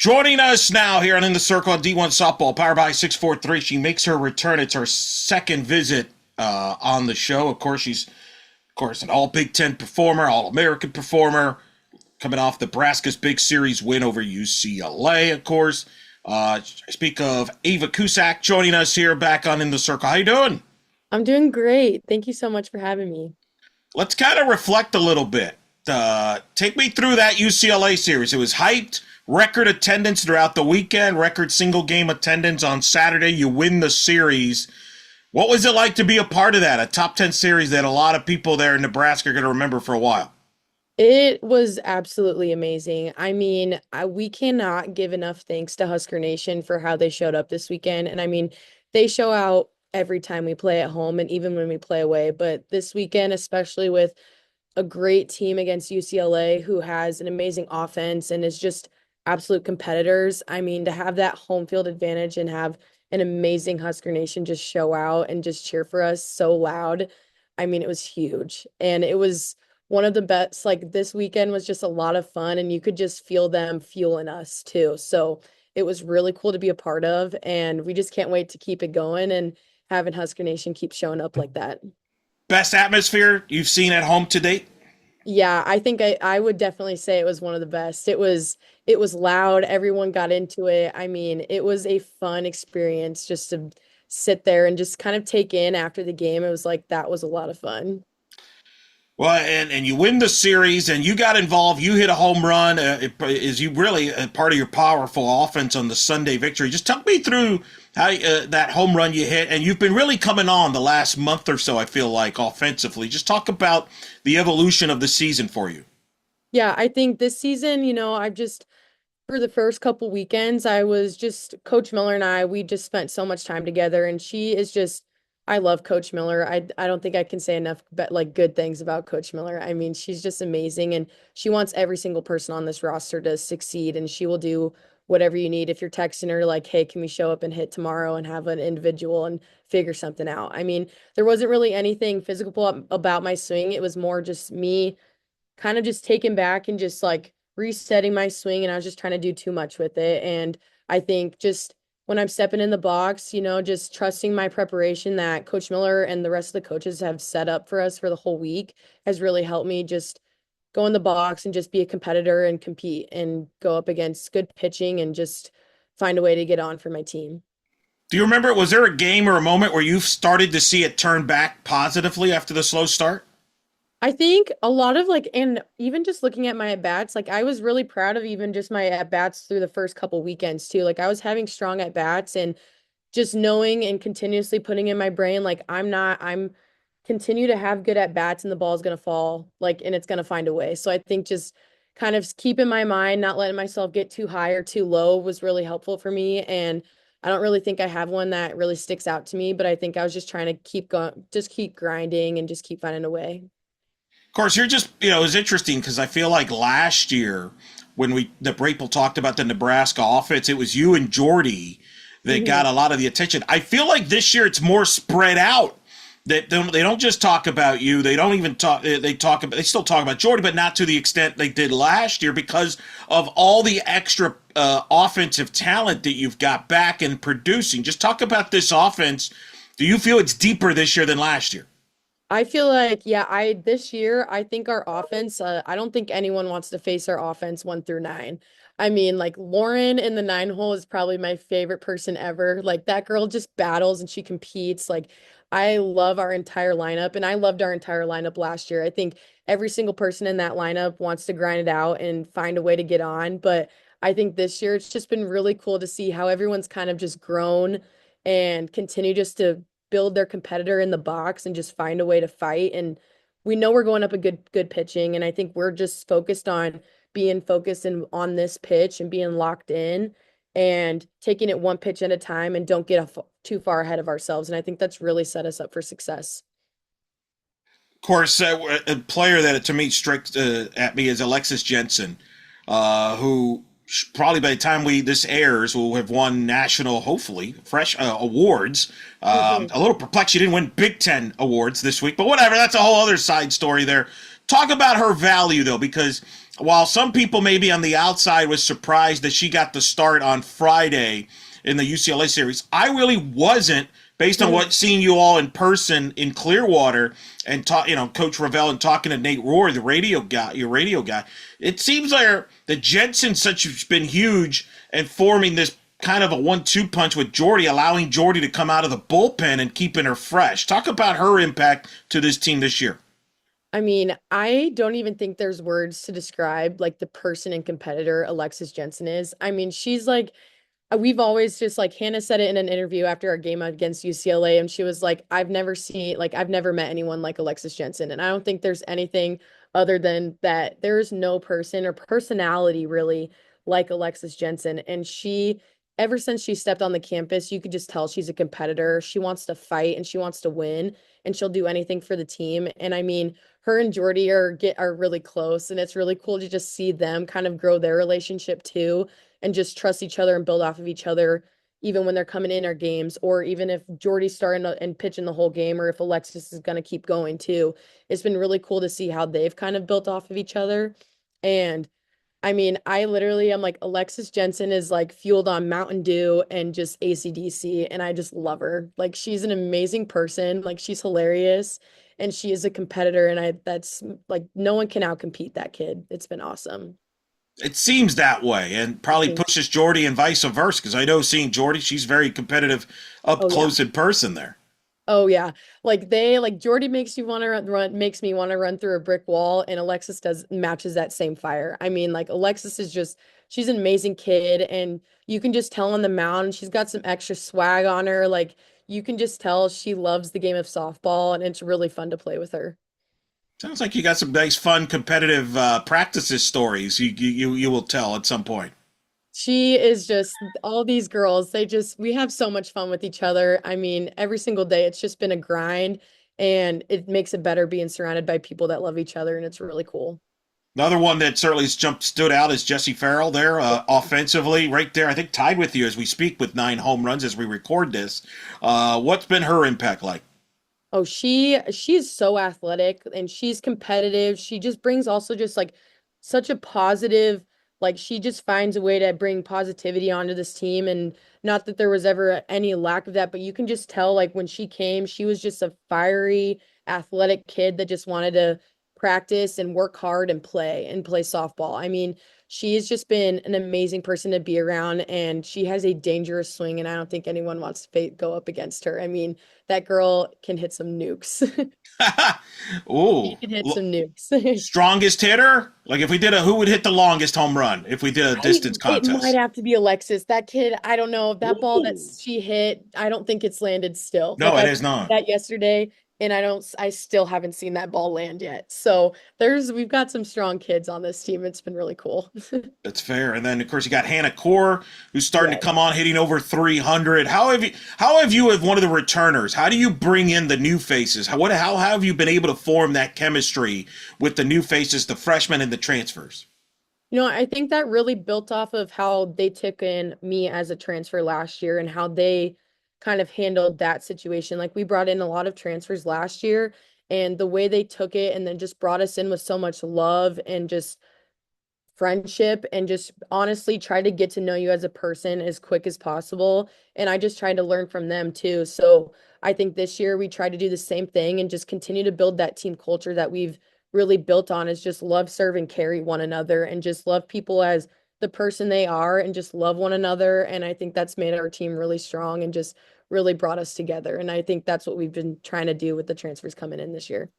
Joining us now here on In the Circle on D1 Softball, powered by 643. She makes her return. It's her second visit on the show. Of course, she's an all Big Ten performer, all American performer, coming off Nebraska's big series win over UCLA, of course. I speak of Ava Kuszak joining us here back on In the Circle. How you doing? I'm doing great. Thank you so much for having me. Let's kind of reflect a little bit. Take me through that UCLA series. It was hyped. Record attendance throughout the weekend, record single game attendance on Saturday. You win the series. What was it like to be a part of that? A top 10 series that a lot of people there in Nebraska are going to remember for a while. It was absolutely amazing. We cannot give enough thanks to Husker Nation for how they showed up this weekend. And they show out every time we play at home and even when we play away. But this weekend, especially with a great team against UCLA who has an amazing offense and is just absolute competitors. To have that home field advantage and have an amazing Husker Nation just show out and just cheer for us so loud. It was huge. And it was one of the best. Like this weekend was just a lot of fun and you could just feel them fueling us too. So it was really cool to be a part of. And we just can't wait to keep it going and having Husker Nation keep showing up like that. Best atmosphere you've seen at home to date? Yeah, I think I would definitely say it was one of the best. It was loud, everyone got into it. It was a fun experience just to sit there and just kind of take in after the game. It was like that was a lot of fun. Well, and you win the series, and you got involved. You hit a home run. Is you really part of your powerful offense on the Sunday victory? Just talk me through how that home run you hit, and you've been really coming on the last month or so. I feel like offensively. Just talk about the evolution of the season for you. Yeah, I think this season, I've just for the first couple weekends, I was just Coach Miller and we just spent so much time together and she is just I love Coach Miller. I don't think I can say enough but like good things about Coach Miller. She's just amazing and she wants every single person on this roster to succeed and she will do whatever you need if you're texting her like, "Hey, can we show up and hit tomorrow and have an individual and figure something out?" There wasn't really anything physical about my swing. It was more just me kind of just taken back and just like resetting my swing and I was just trying to do too much with it. And I think just when I'm stepping in the box, just trusting my preparation that Coach Miller and the rest of the coaches have set up for us for the whole week has really helped me just go in the box and just be a competitor and compete and go up against good pitching and just find a way to get on for my team. Do you remember? Was there a game or a moment where you started to see it turn back positively after the slow start? I think a lot of like, and even just looking at my at bats, like I was really proud of even just my at bats through the first couple weekends too. Like I was having strong at bats and just knowing and continuously putting in my brain, like I'm continue to have good at bats and the ball is going to fall, like, and it's going to find a way. So I think just kind of keeping my mind, not letting myself get too high or too low was really helpful for me. And I don't really think I have one that really sticks out to me, but I think I was just trying to keep going, just keep grinding and just keep finding a way. Of course, you're just, it was interesting because I feel like last year when the people talked about the Nebraska offense, it was you and Jordy that Mhm. got a lot of the attention. I feel like this year it's more spread out. They don't just talk about you. They don't even talk. They still talk about Jordy, but not to the extent they did last year because of all the extra offensive talent that you've got back and producing. Just talk about this offense. Do you feel it's deeper this year than last year? I feel like, yeah, this year, I think our offense, I don't think anyone wants to face our offense 1 through 9. Like Lauren in the 9 hole is probably my favorite person ever. Like that girl just battles and she competes. Like I love our entire lineup and I loved our entire lineup last year. I think every single person in that lineup wants to grind it out and find a way to get on. But I think this year it's just been really cool to see how everyone's kind of just grown and continue just to build their competitor in the box and just find a way to fight. And we know we're going up a good pitching. And I think we're just focused on being focused and on this pitch and being locked in and taking it one pitch at a time and don't get too far ahead of ourselves. And I think that's really set us up for success. Of course, a player that to me strikes at me is Alexis Jensen, who probably by the time this airs will have won national, hopefully fresh awards. Mhm. A little perplexed she didn't win Big Ten awards this week, but whatever. That's a whole other side story there. Talk about her value though, because while some people maybe on the outside was surprised that she got the start on Friday in the UCLA series, I really wasn't based on Mhm. what seeing you all in person in Clearwater and Coach Ravel and talking to Nate Rohr, the radio guy, your radio guy. It seems like the Jensen such has been huge and forming this kind of a 1-2 punch with Jordy, allowing Jordy to come out of the bullpen and keeping her fresh. Talk about her impact to this team this year. I mean, I don't even think there's words to describe like the person and competitor Alexis Jensen is. I mean, she's like we've always just like Hannah said it in an interview after our game against UCLA, and she was like, I've never met anyone like Alexis Jensen. And I don't think there's anything other than that. There is no person or personality really like Alexis Jensen. And ever since she stepped on the campus, you could just tell she's a competitor. She wants to fight and she wants to win, and she'll do anything for the team. And I mean, her and Jordy are really close, and it's really cool to just see them kind of grow their relationship too and just trust each other and build off of each other, even when they're coming in our games, or even if Jordy's starting and pitching the whole game, or if Alexis is going to keep going too. It's been really cool to see how they've kind of built off of each other. And I mean, I'm like, Alexis Jensen is like fueled on Mountain Dew and just AC/DC, and I just love her. Like, she's an amazing person. Like, she's hilarious, and she is a competitor. And that's like, no one can outcompete that kid. It's been awesome. It seems that way, and probably Mhm. pushes Jordy and vice versa. Because I know seeing Jordy, she's very competitive up Oh, yeah. close in person there. Oh yeah. Like Jordy makes you want to makes me want to run through a brick wall, and Alexis does matches that same fire. I mean, like Alexis is just she's an amazing kid, and you can just tell on the mound she's got some extra swag on her. Like, you can just tell she loves the game of softball, and it's really fun to play with her. Sounds like you got some nice, fun, competitive practices stories. You will tell at some point. She is just all these girls, we have so much fun with each other. I mean, every single day it's just been a grind, and it makes it better being surrounded by people that love each other, and it's really cool. Another one that certainly stood out is Jesse Farrell there, offensively, right there. I think tied with you as we speak with 9 home runs as we record this. What's been her impact like? Oh, she's so athletic and she's competitive. She just brings also just like such a positive, like she just finds a way to bring positivity onto this team. And not that there was ever any lack of that, but you can just tell like when she came, she was just a fiery, athletic kid that just wanted to practice and work hard and play softball. I mean, she has just been an amazing person to be around, and she has a dangerous swing, and I don't think anyone wants to go up against her. I mean, that girl can hit some nukes. She Ooh, can hit some nukes. strongest hitter? Like if we did who would hit the longest home run if we did a distance It might contest? have to be Alexis. That kid, I don't know. That ball that Ooh. she hit, I don't think it's landed still. No, Like, it I is played not. that yesterday, and I still haven't seen that ball land yet. So we've got some strong kids on this team. It's been really cool. That's fair. And then of course you got Hannah Core, who's starting to Yeah. come on, hitting over 300. How have you as one of the returners? How do you bring in the new faces? How have you been able to form that chemistry with the new faces, the freshmen and the transfers? I think that really built off of how they took in me as a transfer last year and how they kind of handled that situation. Like, we brought in a lot of transfers last year, and the way they took it and then just brought us in with so much love and just friendship, and just honestly try to get to know you as a person as quick as possible. And I just tried to learn from them too. So I think this year we try to do the same thing and just continue to build that team culture that we've really built on, is just love, serve, and carry one another, and just love people as the person they are, and just love one another. And I think that's made our team really strong and just really brought us together. And I think that's what we've been trying to do with the transfers coming in this year.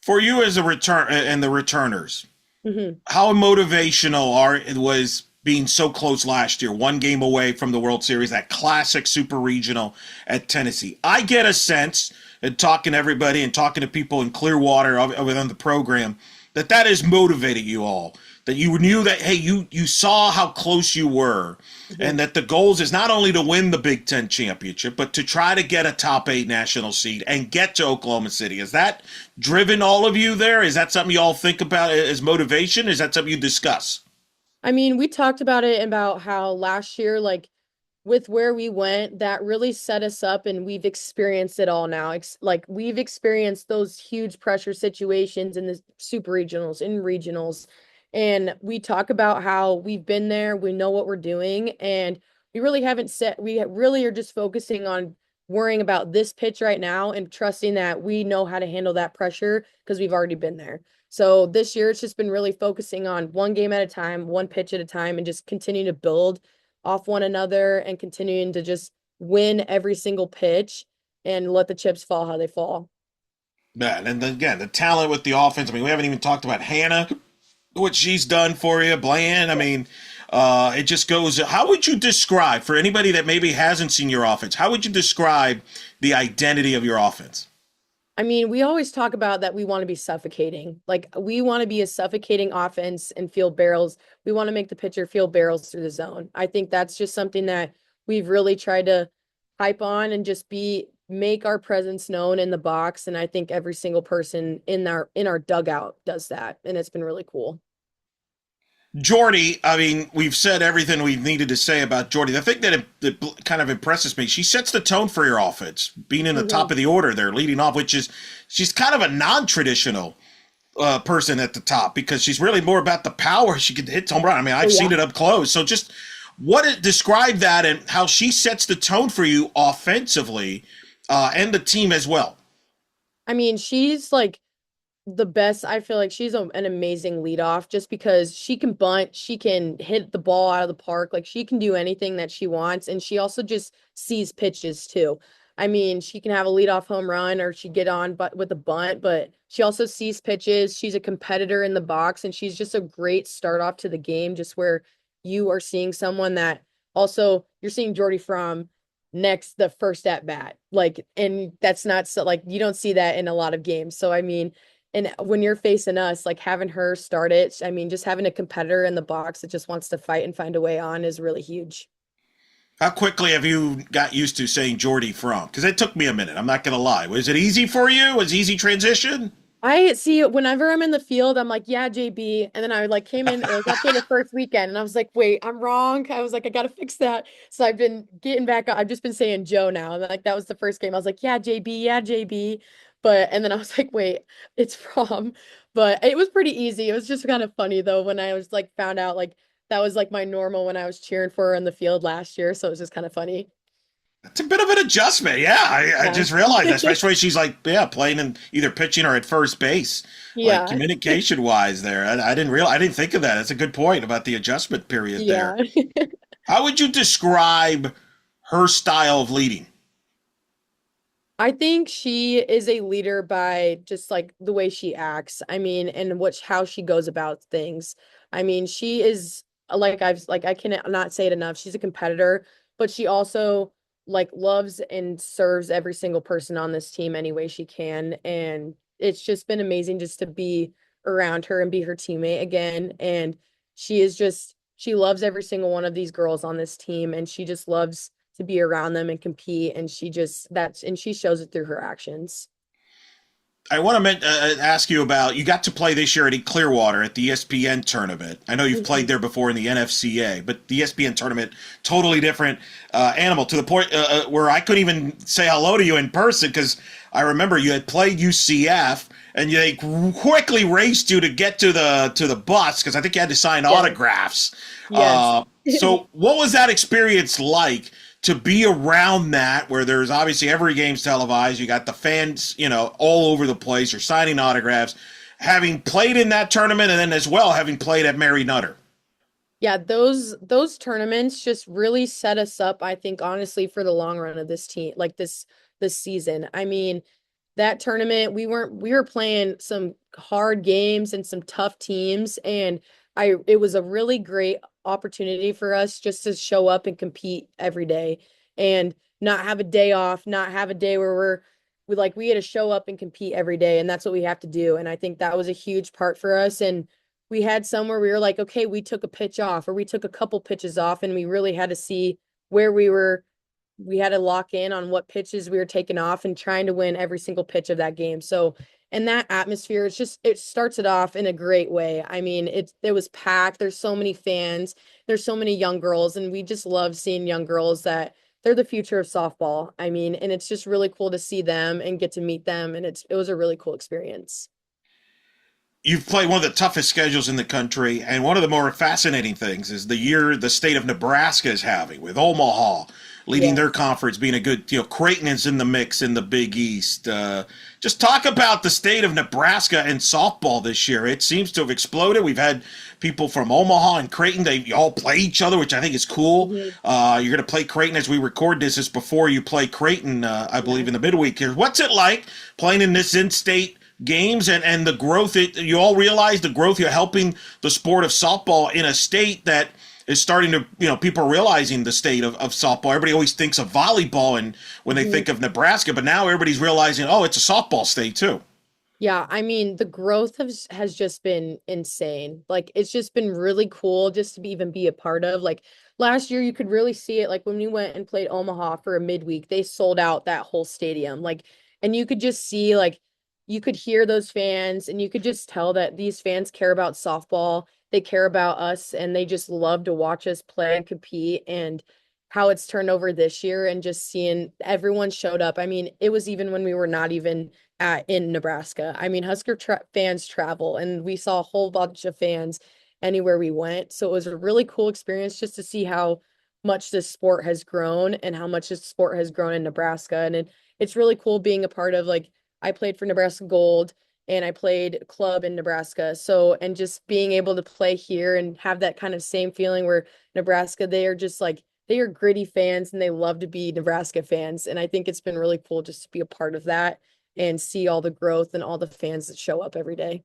For you as a return and the returners, Hmm. how motivational it was being so close last year, 1 game away from the World Series, that classic super regional at Tennessee. I get a sense, and talking to everybody and talking to people in Clearwater within the program, that is motivating you all. That you knew that, hey, you saw how close you were, Hmm. and that the goals is not only to win the Big Ten championship, but to try to get a top 8 national seed and get to Oklahoma City. Is that driven all of you there? Is that something you all think about as motivation? Is that something you discuss? I mean, we talked about it about how last year, like with where we went, that really set us up, and we've experienced it all now. Like, we've experienced those huge pressure situations in the super regionals, in regionals, And we talk about how we've been there, we know what we're doing, and we really haven't set, we really are just focusing on worrying about this pitch right now and trusting that we know how to handle that pressure because we've already been there. So this year, it's just been really focusing on one game at a time, one pitch at a time, and just continuing to build off one another and continuing to just win every single pitch and let the chips fall how they fall. Man, and then, again, the talent with the offense. I mean, we haven't even talked about Hannah, what she's done for you, Bland. I mean, it just goes. How would you describe, for anybody that maybe hasn't seen your offense, how would you describe the identity of your offense? I mean, we always talk about that we want to be suffocating. Like we want to be a suffocating offense and feel barrels. We want to make the pitcher feel barrels through the zone. I think that's just something that we've really tried to hype on and just be make our presence known in the box. And I think every single person in our dugout does that. And it's been really cool. Jordy, I mean, we've said everything we needed to say about Jordy. The thing that kind of impresses me, she sets the tone for your offense, being in the top of the order there, leading off, which is she's kind of a non-traditional person at the top because she's really more about the power. She can hit home run. I mean, I've seen it up close. So just describe that and how she sets the tone for you offensively and the team as well. I mean, she's like the best. I feel like she's an amazing leadoff just because she can bunt, she can hit the ball out of the park, like she can do anything that she wants, and she also just sees pitches too. I mean, she can have a leadoff home run or she get on but with a bunt, but she also sees pitches. She's a competitor in the box, and she's just a great start off to the game, just where you are seeing someone that also you're seeing Jordy from next the first at bat. Like, and that's not so like you don't see that in a lot of games. So I mean, and when you're facing us, like having her start it, I mean, just having a competitor in the box that just wants to fight and find a way on is really huge. How quickly have you got used to saying Jordy from? Because it took me a minute. I'm not going to lie. Was it easy for you? Was it easy transition? I see whenever I'm in the field, I'm like, yeah, JB. And then I like came in, it was after the first weekend, and I was like, wait, I'm wrong. I was like, I gotta fix that. So I've been getting back. I've just been saying Joe now. And like that was the first game. I was like, yeah, JB, yeah, JB. But and then I was like, wait, it's from. But it was pretty easy. It was just kind of funny though when I was like found out like that was like my normal when I was cheering for her in the field last year. So it was just kind of funny. It's a bit of an adjustment. Yeah, I Yeah. just realized that, especially she's like, yeah, playing in either pitching or at first base. Like Yeah. communication wise there. I didn't think of that. That's a good point about the adjustment period there. Yeah. How would you describe her style of leading? I think she is a leader by just like the way she acts. I mean, and how she goes about things. I mean, she is like I cannot say it enough. She's a competitor, but she also like loves and serves every single person on this team any way she can. And it's just been amazing just to be around her and be her teammate again. And she loves every single one of these girls on this team, and she just loves to be around them and compete, and she shows it through her actions. I want to ask you about you got to play this year at Clearwater at the ESPN tournament. I know you've played Mhm. there before in the NFCA, but the ESPN tournament, totally different animal to the point where I couldn't even say hello to you in person because I remember you had played UCF and they quickly raced you to get to the bus because I think you had to sign Yes. autographs. Yes. So what was that experience like to be around that where there's obviously every game's televised, you got the fans, all over the place, you're signing autographs, having played in that tournament and then as well having played at Mary Nutter. Yeah, those tournaments just really set us up, I think, honestly, for the long run of this team, like this season. I mean, that tournament, we were playing some hard games and some tough teams, and I it was a really great opportunity for us just to show up and compete every day and not have a day off, not have a day where we had to show up and compete every day, and that's what we have to do. And I think that was a huge part for us. And we had some where we were like, okay, we took a pitch off or we took a couple pitches off, and we really had to see where we had to lock in on what pitches we were taking off and trying to win every single pitch of that game. So, and that atmosphere, it starts it off in a great way. I mean, it was packed. There's so many fans. There's so many young girls, and we just love seeing young girls that they're the future of softball. I mean, and it's just really cool to see them and get to meet them, and it was a really cool experience. you've played one of the toughest schedules in the country, and one of the more fascinating things is the year the state of Nebraska is having with Omaha leading their Yes. conference, being a good, Creighton is in the mix in the Big East. Just talk about the state of Nebraska and softball this year. It seems to have exploded. We've had people from Omaha and Creighton. They all play each other, which I think is cool. Mhm. You're going to play Creighton as we record this. Is before you play Creighton, I Yeah. believe, in the midweek here. What's it like playing in this in-state games and the growth you all realize the growth you're helping the sport of softball in a state that is starting to, people are realizing the state of softball. Everybody always thinks of volleyball and when they Mhm. think of Nebraska, but now everybody's realizing, oh, it's a softball state too. Yeah, I mean, the growth has just been insane. Like it's just been really cool just to even be a part of. Like last year you could really see it like when we went and played Omaha for a midweek, they sold out that whole stadium. Like and you could just see like you could hear those fans and you could just tell that these fans care about softball. They care about us and they just love to watch us play and compete and how it's turned over this year and just seeing everyone showed up. I mean, it was even when we were not even in Nebraska. I mean, fans travel, and we saw a whole bunch of fans anywhere we went. So it was a really cool experience just to see how much this sport has grown and how much this sport has grown in Nebraska. And it's really cool being a part of like I played for Nebraska Gold and I played club in Nebraska. So and just being able to play here and have that kind of same feeling where Nebraska, they are just like they are gritty fans and they love to be Nebraska fans. And I think it's been really cool just to be a part of that and see all the growth and all the fans that show up every day.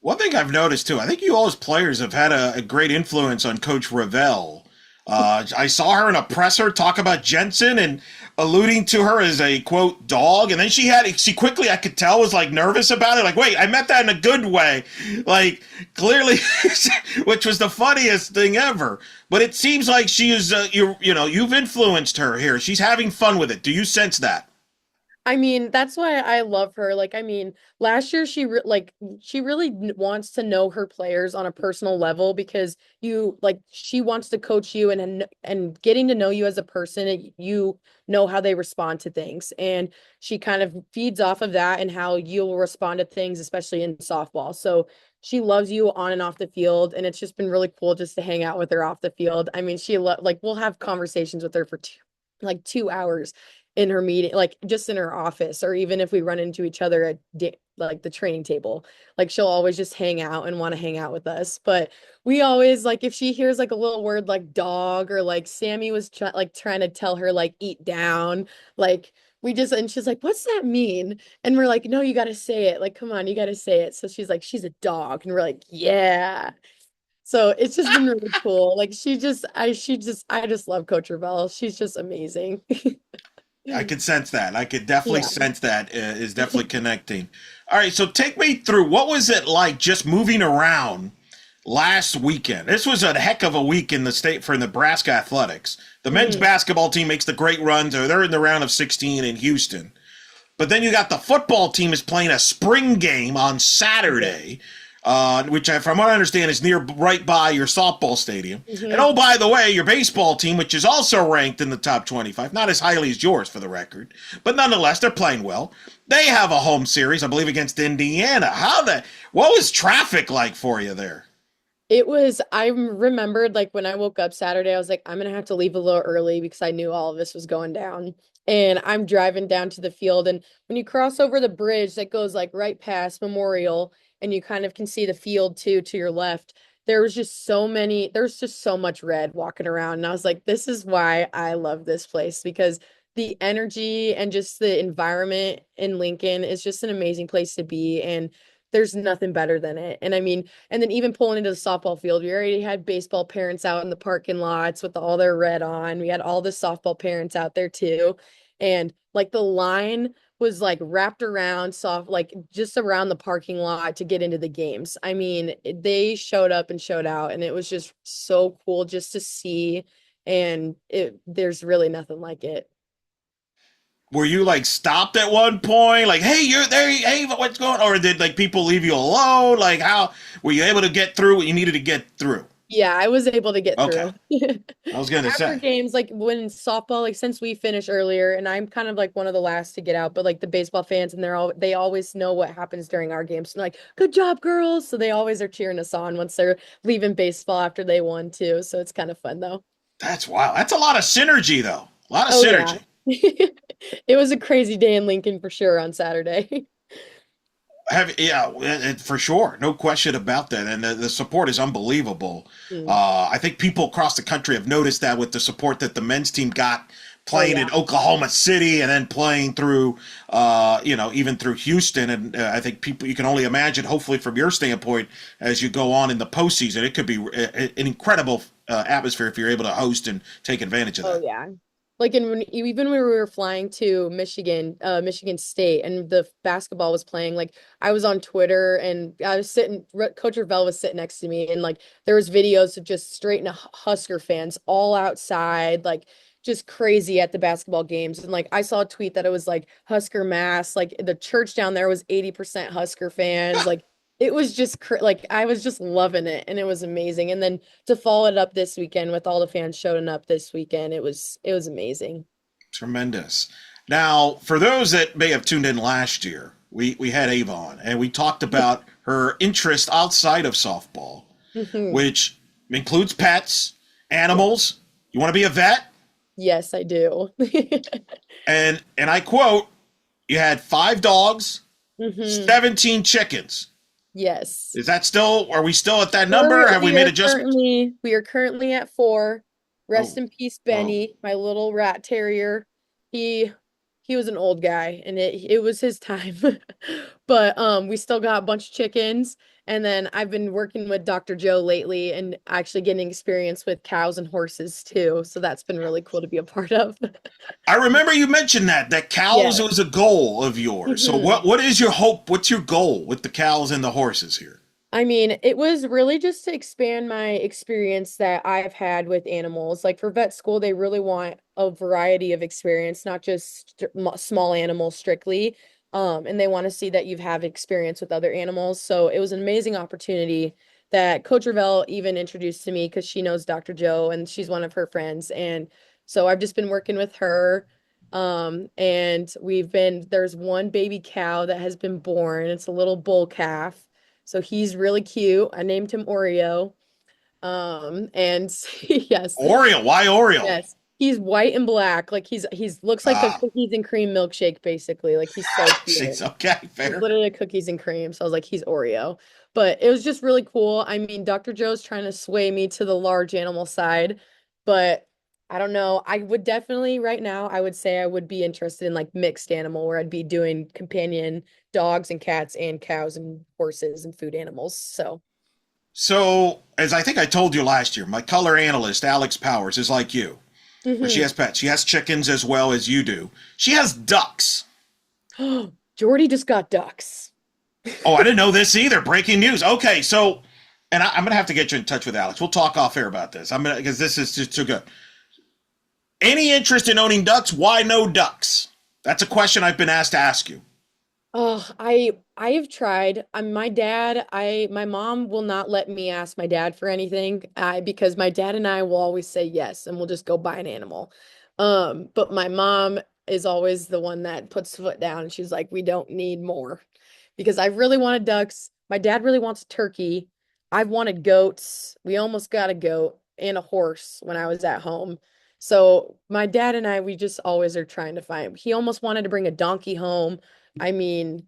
One thing I've noticed too, I think you all as players have had a great influence on Coach Ravel. I saw her in a presser talk about Jensen and alluding to her as a quote dog, and then she quickly I could tell was like nervous about it. Like, wait, I meant that in a good way, like clearly, which was the funniest thing ever. But it seems like she is, you've influenced her here. She's having fun with it. Do you sense that? I mean, that's why I love her. Like, I mean, last year she really wants to know her players on a personal level because you like she wants to coach you and getting to know you as a person, you know how they respond to things. And she kind of feeds off of that and how you'll respond to things, especially in softball. So she loves you on and off the field, and it's just been really cool just to hang out with her off the field. I mean, like we'll have conversations with her for 2 hours in her meeting, like just in her office, or even if we run into each other at like the training table, like she'll always just hang out and want to hang out with us. But we always like if she hears like a little word like dog or like Sammy was trying to tell her like eat down, like we just and she's like, what's that mean? And we're like, no, you got to say it. Like, come on, you got to say it. So she's like, she's a dog, and we're like, yeah. So it's just been really cool. Like I just love Coach Ravel. She's just amazing. I could sense that. I could definitely Yeah. sense that is definitely connecting. All right, so take me through what was it like just moving around last weekend? This was a heck of a week in the state for Nebraska athletics. The men's Mhm. basketball team makes the great run. So they're in the round of 16 in Houston. But then you got the football team is playing a spring game on Yeah. Saturday, which, from what I understand, is right by your softball stadium. And Mhm. oh, by the way, your baseball team, which is also ranked in the top 25, not as highly as yours for the record, but nonetheless, they're playing well. They have a home series, I believe, against Indiana. What was traffic like for you there? I remembered like when I woke up Saturday, I was like, I'm gonna have to leave a little early because I knew all of this was going down. And I'm driving down to the field, and when you cross over the bridge that goes like right past Memorial, and you kind of can see the field too to your left, there's just so much red walking around. And I was like, this is why I love this place because the energy and just the environment in Lincoln is just an amazing place to be. And there's nothing better than it. And I mean, and then even pulling into the softball field, we already had baseball parents out in the parking lots with all their red on. We had all the softball parents out there too. And like the line was like wrapped around like just around the parking lot to get into the games. I mean, they showed up and showed out, and it was just so cool just to see. And there's really nothing like it. Were you like stopped at one point? Like, hey, you're there. Hey, what's going on? Or did like people leave you alone? Like, how were you able to get through what you needed to get through? Yeah, I was able to get Okay. through. I was going to After say. games, like when softball, like since we finish earlier, and I'm kind of like one of the last to get out, but like the baseball fans, and they always know what happens during our games. So they're like, "Good job, girls!" So they always are cheering us on once they're leaving baseball after they won too. So it's kind of fun though. That's wild. That's a lot of synergy, though. A lot of Oh yeah. synergy. It was a crazy day in Lincoln for sure on Saturday. For sure, no question about that, and the support is unbelievable. Mm. I think people across the country have noticed that with the support that the men's team got Oh playing yeah. in Oklahoma City and then playing through, even through Houston, and I think people you can only imagine. Hopefully, from your standpoint, as you go on in the postseason, it could be an incredible atmosphere if you're able to host and take advantage of Oh that. yeah. Like even when we were flying to Michigan, Michigan State, and the basketball was playing, like I was on Twitter and I was sitting, Coach Revelle was sitting next to me, and like there was videos of just straight and Husker fans all outside, like just crazy at the basketball games. And like I saw a tweet that it was like Husker mass, like the church down there was 80% Husker fans, like it was just like I was just loving it, and it was amazing. And then to follow it up this weekend with all the fans showing up this weekend, it was amazing. Tremendous. Now, for those that may have tuned in last year, we had Avon and we talked about her interest outside of softball, Mhm. which includes pets, Yeah. animals. You want to be a vet? Yes, I do. And I quote, you had 5 dogs, Hmm. 17 chickens. Yes. Is that still, are we still at that number? We're, Have we we made are adjustments? currently we are currently at 4. Rest Oh, in peace, oh. Benny, my little rat terrier. He he was an old guy, and it was his time. But we still got a bunch of chickens, and then I've been working with Dr. Joe lately and actually getting experience with cows and horses too. So that's been really cool to be a part of. I remember you mentioned that cows Yes. was a goal of yours. So Mhm. what is your hope? What's your goal with the cows and the horses here? I mean, it was really just to expand my experience that I've had with animals. Like for vet school, they really want a variety of experience, not just small animals strictly. And they want to see that you've had experience with other animals. So it was an amazing opportunity that Coach Revelle even introduced to me because she knows Dr. Joe and she's one of her friends. And so I've just been working with her. And there's one baby cow that has been born. It's a little bull calf, so he's really cute. I named him Oreo. And yes, Oreo. Why Oreo? yes. He's white and black. Like he's looks like a Ah, cookies and cream milkshake, basically. Like he's so cute. she's okay. He's Fair. literally cookies and cream. So I was like, he's Oreo. But it was just really cool. I mean, Dr. Joe's trying to sway me to the large animal side, but I don't know. I would definitely right now, I would say I would be interested in like mixed animal where I'd be doing companion dogs and cats and cows and horses and food animals. So, So, as I think I told you last year, my color analyst, Alex Powers, is like you, where she hmm. has pets. She has chickens as well as you do. She has ducks. Jordy just got ducks. Oh, I didn't know this either. Breaking news. Okay, so, and I'm going to have to get you in touch with Alex. We'll talk off air about this. I'm going to, because this is just too good. Any interest in owning ducks? Why no ducks? That's a question I've been asked to ask you. Oh, I have tried. My mom will not let me ask my dad for anything, because my dad and I will always say yes, and we'll just go buy an animal. But my mom is always the one that puts foot down, and she's like, "We don't need more," because I really wanted ducks. My dad really wants a turkey. I've wanted goats. We almost got a goat and a horse when I was at home. So my dad and I, we just always are trying to find. He almost wanted to bring a donkey home. I mean,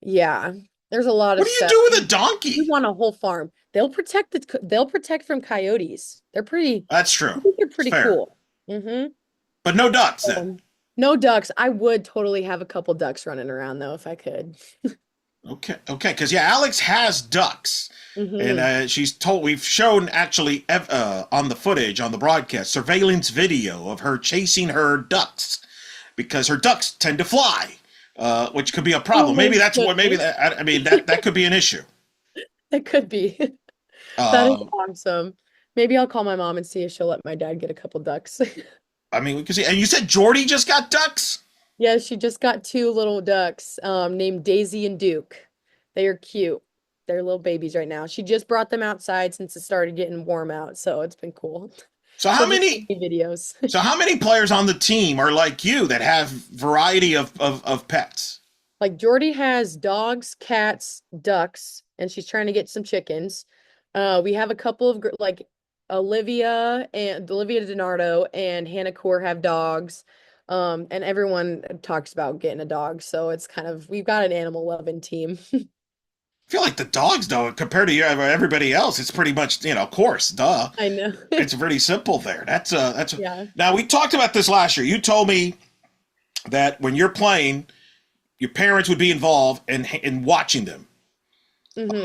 yeah, there's a lot of What do you stuff. do with a We donkey? want a whole farm. They'll protect from coyotes. That's I true. think they're It's pretty fair. cool. Mm-hmm. But no ducks then. No ducks. I would totally have a couple ducks running around though if I could. Okay, okay, because yeah, Alex has ducks, and Mm-hmm. she's told we've shown actually on the footage on the broadcast surveillance video of her chasing her ducks because her ducks tend to fly, which could be a Oh problem. my Maybe that's what. Maybe goodness. that. I mean that could be an issue. It could be. That is Um, awesome. Maybe I'll call my mom and see if she'll let my dad get a couple ducks. I mean, we could see. And you said Jordy just got ducks. Yeah, she just got two little ducks, named Daisy and Duke. They are cute. they're little babies right now. She just brought them outside since it started getting warm out, so it's been cool. So She'll how just send many me videos. so how many players on the team are like you that have variety of pets? Like Jordy has dogs, cats, ducks, and she's trying to get some chickens. We have a couple of like Olivia DiNardo and Hannah Core have dogs. And everyone talks about getting a dog, so it's kind of we've got an animal loving team. I feel like the dogs, though, compared to everybody else, it's pretty much, of course, duh. I know. It's pretty simple there. That's. Yeah. Now we talked about this last year. You told me that when you're playing, your parents would be involved in watching them, Hmm.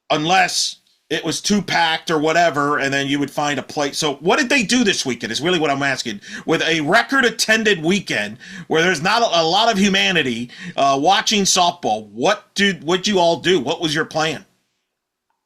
unless it was too packed or whatever, and then you would find a place. So what did they do this weekend? Is really what I'm asking. With a record attended weekend where there's not a lot of humanity watching softball, what'd you all do? What was your plan?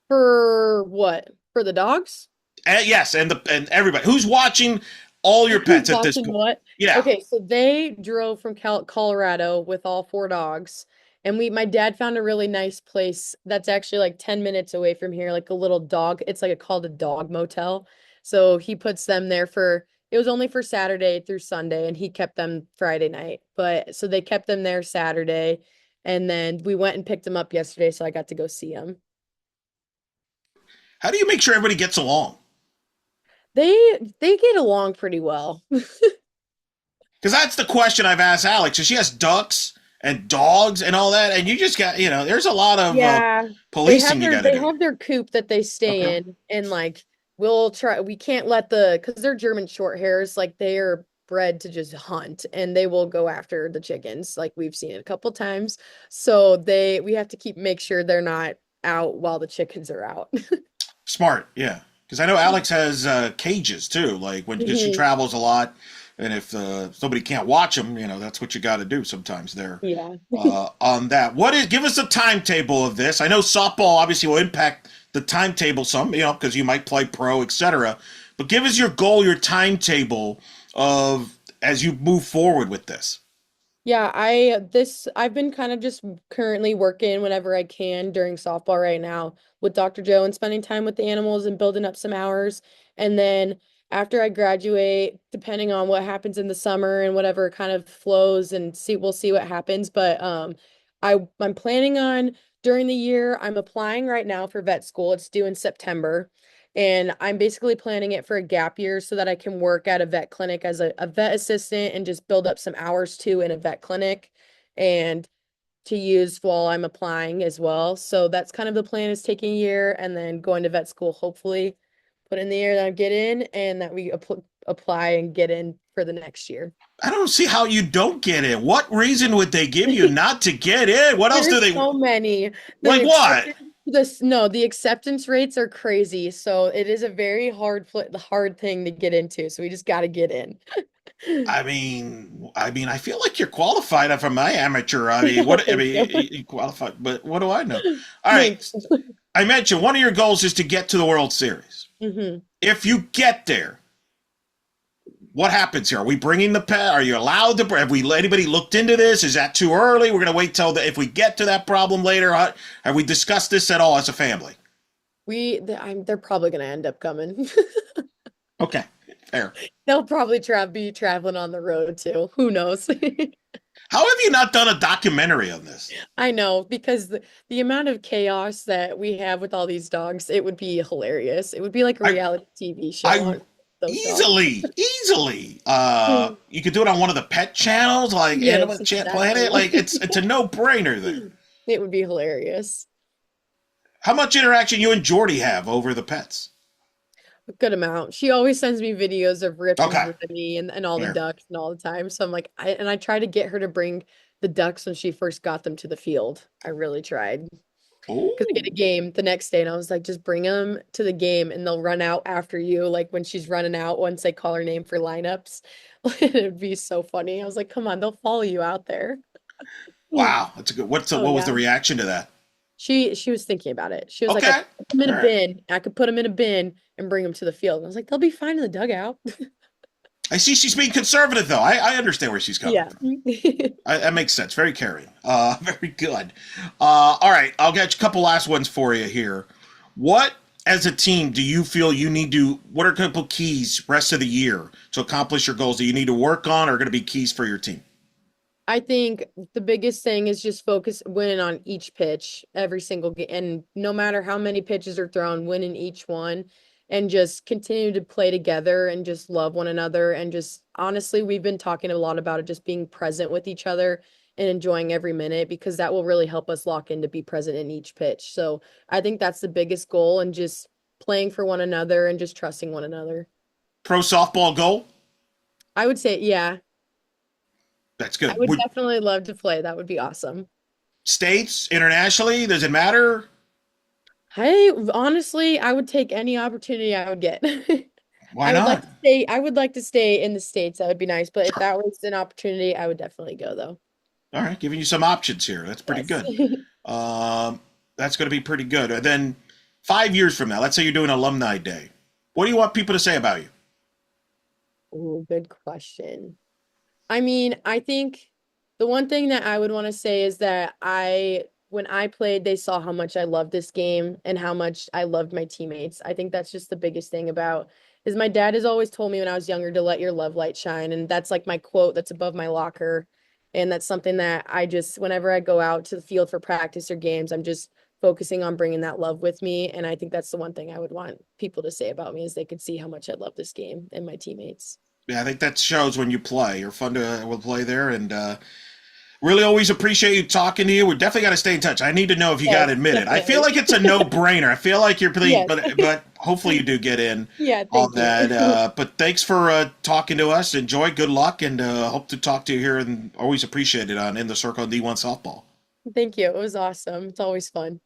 For what? For the dogs? Yes, and everybody who's watching all your Who's pets at this watching point. what? Yeah, Okay, so they drove from Colorado with all four dogs, and my dad found a really nice place that's actually like 10 minutes away from here, like a little dog. It's like called a dog motel. So he puts them there for it was only for Saturday through Sunday, and he kept them Friday night. But so they kept them there Saturday, and then we went and picked them up yesterday, so I got to go see them. how do you make sure everybody gets along? They get along pretty well. Because that's the question I've asked Alex. So she has ducks and dogs and all that, and you just got there's a lot of Yeah. policing you got to They do. have their coop that they Okay. stay in, and like we can't let because they're German short hairs, like they are bred to just hunt, and they will go after the chickens, like we've seen it a couple times. So we have to make sure they're not out while the chickens are out. Smart, yeah. Because I know Alex has cages too, like because she Mhm. travels a lot, and if somebody can't watch them, that's what you got to do sometimes there. Yeah. On that, give us a timetable of this? I know softball obviously will impact the timetable some, because you might play pro, etc. But give us your goal, your timetable of as you move forward with this. Yeah, I've been kind of just currently working whenever I can during softball right now with Dr. Joe and spending time with the animals and building up some hours. And then after I graduate, depending on what happens in the summer and whatever kind of flows and we'll see what happens. But I'm planning on during the year, I'm applying right now for vet school. It's due in September. And I'm basically planning it for a gap year so that I can work at a vet clinic as a vet assistant and just build up some hours too in a vet clinic and to use while I'm applying as well. So that's kind of the plan, is taking a year and then going to vet school, hopefully put in the year that I get in and that we apply and get in for the next year. I don't see how you don't get in. What reason would they give you not to get in? What else do There's they so many. like? The What? acceptance, this no, the acceptance rates are crazy. So it is a very the hard thing to get into. So we just got to get in. I feel like you're qualified from my amateur. I mean, No, what? I thank mean, you. you qualified, but what do I know? All right, Thanks. I mentioned one of your goals is to get to the World Series. Hmm. If you get there, what happens here? Are we bringing the pet? Are you allowed to? Have we anybody looked into this? Is that too early? We're going to wait till if we get to that problem later. Have we discussed this at all as a family? They're probably gonna end up coming. Okay, fair. They'll probably be traveling on the road too. Who knows? How have you not done a documentary on this? I know, because the amount of chaos that we have with all these dogs, it would be hilarious. It would be like a I reality TV show I on those dogs. easily. Hmm. You could do it on one of the pet channels, like Animal Yes, Planet. exactly. Like it's a no brainer there. It would be hilarious. How much interaction you and Jordy have over the pets? A good amount. She always sends me videos of Rip and Okay, Granny and all the fair. ducks and all the time. So I'm like, I try to get her to bring the ducks when she first got them to the field. I really tried. Because we had a Oh, game the next day, and I was like, just bring them to the game and they'll run out after you. Like when she's running out, once they call her name for lineups, it'd be so funny. I was like, come on, they'll follow you out there. Hmm. wow, that's a good. Oh What was the yeah. reaction to that? She was thinking about it. She was like, I Okay, could put them in all a right. bin. I could put them in a bin and bring them to the field. And I was like, they'll be fine in the dugout. I see she's being conservative, though. I understand where she's coming Yeah. from. That makes sense. Very caring. Very good. All right, I'll get a couple last ones for you here. What, as a team, do you feel you need to? What are a couple keys rest of the year to accomplish your goals that you need to work on, or are going to be keys for your team? I think the biggest thing is just focus winning on each pitch every single game. And no matter how many pitches are thrown, winning each one and just continue to play together and just love one another. And just honestly, we've been talking a lot about it, just being present with each other and enjoying every minute because that will really help us lock in to be present in each pitch. So I think that's the biggest goal and just playing for one another and just trusting one another. Pro softball goal. I would say, yeah, That's I good. would Would definitely love to play. That would be awesome. states internationally? Does it matter? I honestly, I would take any opportunity I would get. Why not? I would like to stay in the States. That would be nice. But if Sure. that was an opportunity, I would definitely go though. All right, giving you some options here. That's pretty Yes. good. Um, that's going to be pretty good. And then 5 years from now, let's say you're doing Alumni Day. What do you want people to say about you? Ooh, good question. I mean, I think the one thing that I would want to say is that when I played, they saw how much I loved this game and how much I loved my teammates. I think that's just the biggest thing about is my dad has always told me when I was younger to let your love light shine. And that's like my quote that's above my locker. And that's something that I just, whenever I go out to the field for practice or games, I'm just focusing on bringing that love with me. And I think that's the one thing I would want people to say about me is they could see how much I love this game and my teammates. Yeah, I think that shows when you play. You're fun to will play there, and really always appreciate you talking to you. We definitely got to stay in touch. I need to know if you got Yes, admitted. I feel definitely. like it's a no-brainer. I feel like you're playing, Yes. but hopefully you do get in Yeah, on thank that. you. But thanks for talking to us. Enjoy. Good luck, and hope to talk to you here. And always appreciate it on In the Circle D1 Softball. Thank you. It was awesome. It's always fun.